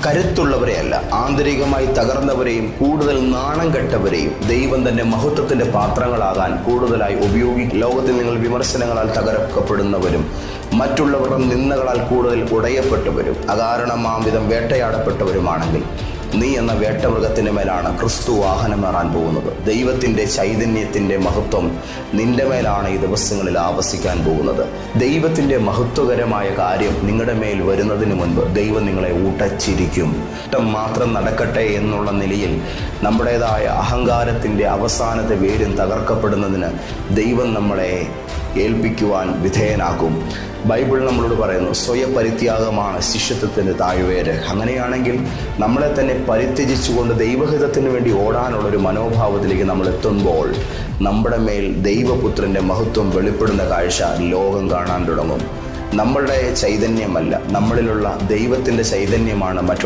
കരുത്തുള്ളവരെയല്ല, ആന്തരികമായി തകർന്നവരെയും കൂടുതൽ നാണം കെട്ടവരെയും ദൈവം തന്നെ മഹത്വത്തിന്റെ പാത്രങ്ങളാകാൻ കൂടുതലായി ഉപയോഗിക്കും. ലോകത്തിൽ നിങ്ങൾ വിമർശനങ്ങളാൽ തകർക്കപ്പെടുന്നവരും മറ്റുള്ളവരുടെ നിന്ദകളാൽ കൂടുതൽ ഉടയപ്പെട്ടവരും അകാരണമാംവിധം വേട്ടയാടപ്പെട്ടവരുമാണെങ്കിൽ നീ എന്ന വേട്ടമൃഗത്തിൻ്റെ മേലാണ് ക്രിസ്തു വാഹനമേറാൻ പോകുന്നത്. ദൈവത്തിൻ്റെ ചൈതന്യത്തിൻ്റെ മഹത്വം നിന്റെ മേലാണ് ഈ ദിവസങ്ങളിൽ ആവസിക്കാൻ പോകുന്നത്. ദൈവത്തിൻ്റെ മഹത്വകരമായ കാര്യം നിങ്ങളുടെ മേൽ വരുന്നതിന് മുൻപ് ദൈവം നിങ്ങളെ ഊട്ടച്ചിരിക്കും. ഇഷ്ടം മാത്രം നടക്കട്ടെ എന്നുള്ള നിലയിൽ നമ്മുടേതായ അഹങ്കാരത്തിൻ്റെ അവസാനത്തെ വേരും തകർക്കപ്പെടുന്നതിന് ദൈവം നമ്മളെ ഏൽപ്പിക്കുവാൻ വിധേയനാക്കും. ബൈബിൾ നമ്മളോട് പറയുന്നു, സ്വയപരിത്യാഗമാണ് ശിഷ്യത്വത്തിൻ്റെ താഴ്വേര്. അങ്ങനെയാണെങ്കിൽ നമ്മളെ തന്നെ പരിത്യജിച്ചുകൊണ്ട് ദൈവഹിതത്തിന് വേണ്ടി ഓടാനുള്ളൊരു മനോഭാവത്തിലേക്ക് നമ്മൾ എത്തുമ്പോൾ നമ്മുടെ മേൽ ദൈവപുത്രൻ്റെ മഹത്വം വെളിപ്പെടുന്ന കാഴ്ച ലോകം കാണാൻ തുടങ്ങും. നമ്മളുടെ ചൈതന്യമല്ല, നമ്മളിലുള്ള ദൈവത്തിൻ്റെ ചൈതന്യമാണ് മറ്റുള്ള